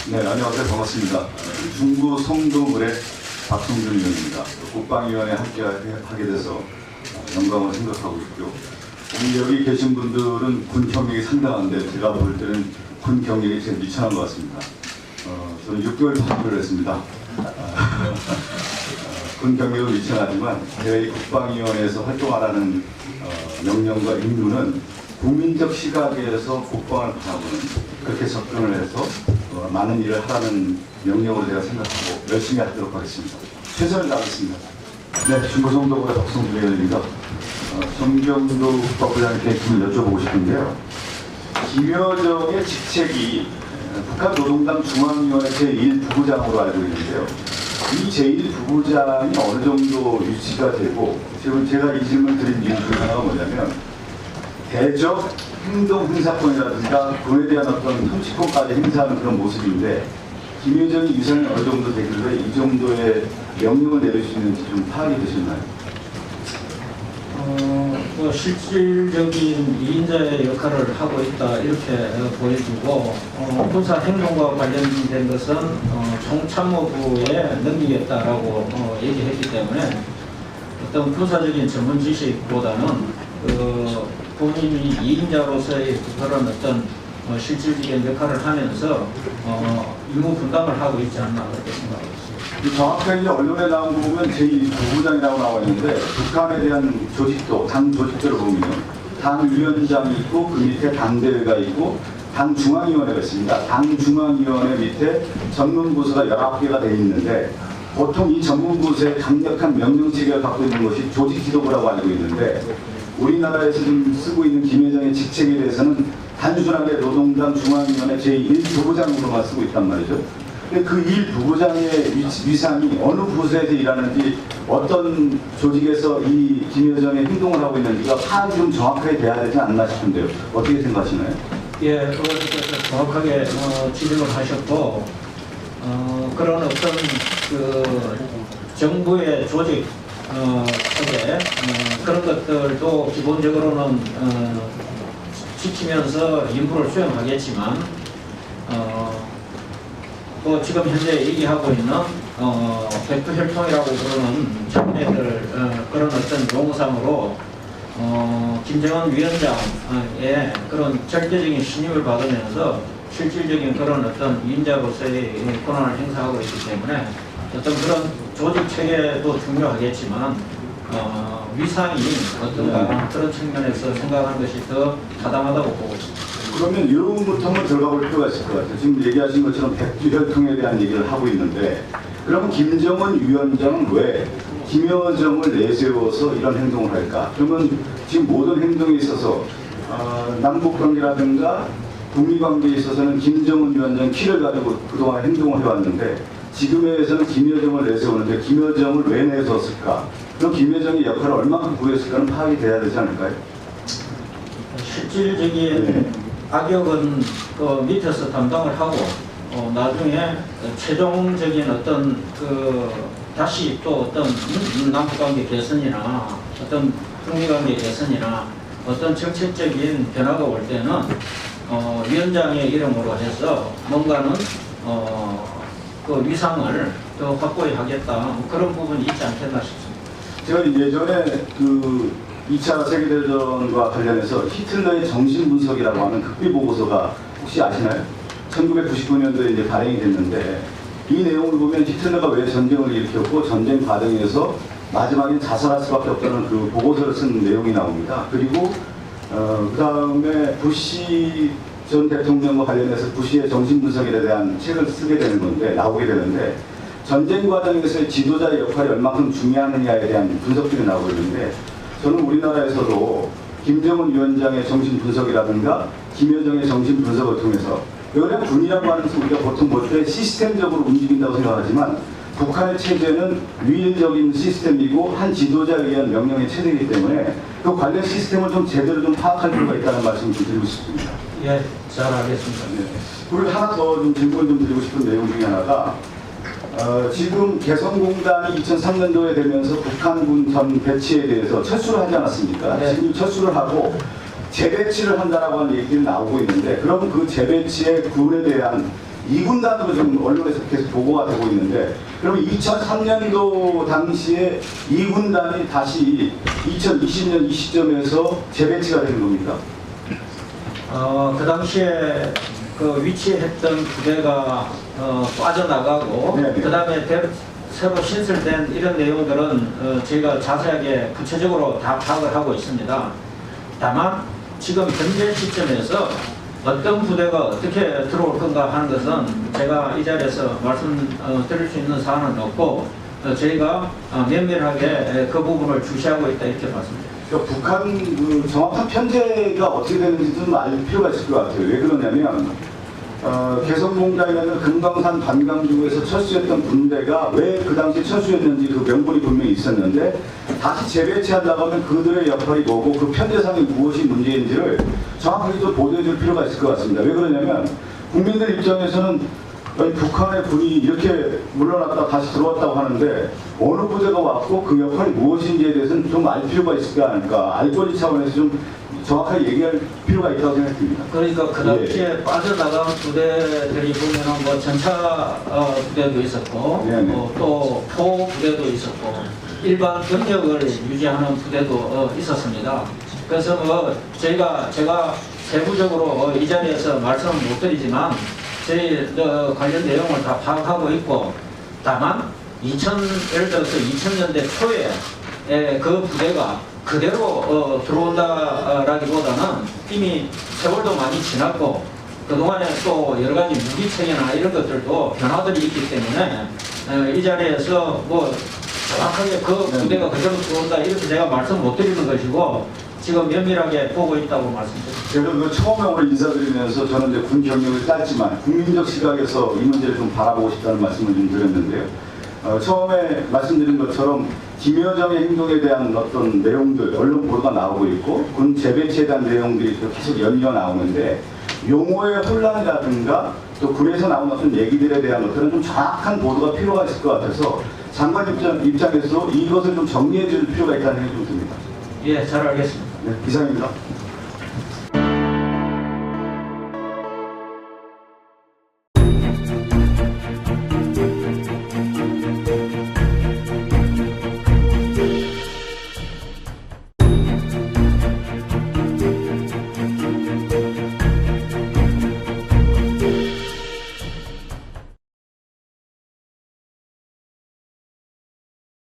네, 안녕하세요. 반갑습니다. 중구 성동을의 박성준 의원입니다. 국방위원회 함께 하게 돼서 영광을 생각하고 있고요. 오늘 여기 계신 분들은 군 경력이 상당한데 제가 볼 때는 군 경력이 제일 미천한 것 같습니다. 저는 6개월 파병을 했습니다. 군 경력은 미천하지만 제가 이 국방위원회에서 활동하라는 명령과 임무는 국민적 시각에서 국방을 바라보는 그렇게 접근을 해서 많은 일을 하라는 명령으로 제가 생각하고 열심히 하도록 하겠습니다. 최선을 다하겠습니다. 네, 중구성동구의 박성준 의원입니다. 정경도 국방부장님께 좀 여쭤보고 싶은데요. 김여정의 직책이 북한 노동당 중앙위원회 제1부부장으로 알고 있는데요. 이 제1부부장이 어느 정도 유치가 되고, 지금 제가 이 질문 드린 이유 중 하나가 뭐냐면, 대적 행동 행사권이라든가 그에 대한 어떤 통치권까지 행사하는 그런 모습인데, 김여정이 위상이 어느 정도 되길래 이 정도의 명령을 내릴 수 있는지 좀 파악이 되셨나요? 실질적인 이인자의 역할을 하고 있다 이렇게 보여지고, 군사 행동과 관련된 것은 총참모부에 넘기겠다라고 얘기했기 때문에 어떤 군사적인 전문 지식보다는 본인이 이인자로서의 그런 어떤 실질적인 역할을 하면서 임무 분담을 하고 있지 않나 그렇게 생각합니다. 정확하게 언론에 나온 거 보면 제2부부장이라고 나와 있는데, 북한에 대한 조직도, 당 조직들을 보면 당위원장이 있고 그 밑에 당대회가 있고 당중앙위원회가 있습니다. 당중앙위원회 밑에 전문부서가 19개가 되어 있는데, 보통 이 전문부서의 강력한 명령체계를 갖고 있는 것이 조직지도부라고 알고 있는데, 우리나라에서 지금 쓰고 있는 김여정의 직책에 대해서는 단순하게 노동당 중앙위원회 제1부부장으로만 쓰고 있단 말이죠. 그 1부부장의 위상이 어느 부서에서 일하는지, 어떤 조직에서 이 김여정의 행동을 하고 있는지가 파악이 좀 정확하게 돼야 되지 않나 싶은데요. 어떻게 생각하시나요? 예, 정확하게 지적을 하셨고, 그런 어떤 정부의 조직 속에 그런 것들도 기본적으로는 지키면서 임무를 수행하겠지만, 지금 현재 얘기하고 있는 백두혈통이라고 부르는 장례들 그런 어떤 용어상으로 김정은 위원장의 그런 절대적인 신임을 받으면서 실질적인 그런 어떤 위임자로서의 권한을 행사하고 있기 때문에 어떤 그런 조직 체계도 중요하겠지만 위상이 어떤가 그런 측면에서 생각하는 것이 더 타당하다고 보고 있습니다. 그러면 이런 것부터 한번 들어가 볼 필요가 있을 것 같아요. 지금 얘기하신 것처럼 백두혈통에 대한 얘기를 하고 있는데, 그럼 김정은 위원장은 왜 김여정을 내세워서 이런 행동을 할까? 그러면 지금 모든 행동에 있어서 남북관계라든가 북미관계에 있어서는 김정은 위원장 키를 가지고 그동안 행동을 해왔는데, 지금에서는 김여정을 내세우는데 김여정을 왜 내세웠을까? 그럼 김여정의 역할을 얼마큼 구했을까는 파악이 돼야 되지 않을까요? 실질적인 악역은 밑에서 담당을 하고 나중에 최종적인 어떤 다시 또 어떤 남북관계 개선이나 어떤 북미관계 개선이나 어떤 정책적인 변화가 올 때는 위원장의 이름으로 해서 뭔가는 그 위상을 더 확보해 하겠다 그런 부분이 있지 않겠나 싶습니다. 제가 예전에 2차 세계대전과 관련해서 히틀러의 정신분석이라고 하는 극비 보고서가 혹시 아시나요? 1999년도에 이제 발행이 됐는데, 이 내용을 보면 히틀러가 왜 전쟁을 일으켰고 전쟁 과정에서 마지막에 자살할 수밖에 없다는 그 보고서를 쓴 내용이 나옵니다. 그리고 그 다음에 부시 전 대통령과 관련해서 부시의 정신분석에 대한 책을 쓰게 되는 건데, 나오게 되는데, 전쟁 과정에서의 지도자의 역할이 얼마큼 중요하느냐에 대한 분석들이 나오고 있는데, 저는 우리나라에서도 김정은 위원장의 정신분석이라든가 김여정의 정신분석을 통해서, 그냥 군이라고 하는 것은 우리가 보통 볼 때 시스템적으로 움직인다고 생각하지만, 북한의 체제는 위일적인 시스템이고 한 지도자에 의한 명령의 체제이기 때문에 그 관련 시스템을 좀 제대로 좀 파악할 필요가 있다는 말씀을 좀 드리고 싶습니다. 예, 잘 알겠습니다. 네. 그리고 하나 더 좀 질문을 좀 드리고 싶은 내용 중에 하나가, 지금 개성공단이 2003년도에 되면서 북한군 전 배치에 대해서 철수를 하지 않았습니까? 네. 지금 철수를 하고 재배치를 한다라고 하는 얘기들이 나오고 있는데, 그럼 그 재배치의 군에 대한 2군단으로 지금 언론에서 계속 보고가 되고 있는데, 그럼 2003년도 당시에 2군단이 다시 2020년 이 시점에서 재배치가 되는 겁니까? 그 당시에 그 위치했던 부대가 빠져나가고, 네네. 그 다음에 새로 신설된 이런 내용들은 저희가 자세하게 구체적으로 다 파악을 하고 있습니다. 다만 지금 현재 시점에서 어떤 부대가 어떻게 들어올 건가 하는 것은 제가 이 자리에서 말씀드릴 수 있는 사안은 없고, 저희가 면밀하게 그 부분을 주시하고 있다 이렇게 봤습니다. 그러니까 북한 그 정확한 편제가 어떻게 되는지 좀 알 필요가 있을 것 같아요. 왜 그러냐면 개성공단이라는 금강산 반강주에서 철수했던 군대가 왜 그 당시 철수했는지 그 명분이 분명히 있었는데, 다시 재배치하려고 하면 그들의 역할이 뭐고 그 편제상이 무엇이 문제인지를 정확하게 좀 보도해 줄 필요가 있을 것 같습니다. 왜 그러냐면 국민들 입장에서는 아니, 북한의 군이 이렇게 물러났다 다시 들어왔다고 하는데 어느 부대가 왔고 그 역할이 무엇인지에 대해서는 좀 알 필요가 있을까 하니까 알 권리 차원에서 좀 정확하게 얘기할 필요가 있다고 생각됩니다. 그러니까 그 당시에 빠져나간 부대들이 보면은 뭐 전차 부대도 있었고, 또 포 부대도 있었고, 일반 병력을 유지하는 부대도 있었습니다. 그래서 뭐 제가 세부적으로 이 자리에서 말씀을 못 드리지만 저희 관련 내용을 다 파악하고 있고, 다만 예를 들어서 2000년대 초에 그 부대가 그대로 들어온다라기보다는 이미 세월도 많이 지났고 그동안에 또 여러 가지 무기체계나 이런 것들도 변화들이 있기 때문에 이 자리에서 뭐 정확하게 그 부대가 그대로 들어온다 이렇게 제가 말씀 못 드리는 것이고, 지금 면밀하게 보고 있다고 말씀드립니다. 그래서 그 처음에 오늘 인사드리면서 저는 이제 군 경력을 짧지만 국민적 시각에서 이 문제를 좀 바라보고 싶다는 말씀을 좀 드렸는데요. 처음에 말씀드린 것처럼 김여정의 행동에 대한 어떤 내용들, 언론 보도가 나오고 있고 군 재배치에 대한 내용들이 계속 연이어 나오는데, 용어의 혼란이라든가 또 군에서 나오는 어떤 얘기들에 대한 것들은 좀 정확한 보도가 필요가 있을 것 같아서 장관 입장에서 이것을 좀 정리해 줄 필요가 있다는 생각이 좀 듭니다. 예, 잘 알겠습니다. 네, 이상입니다.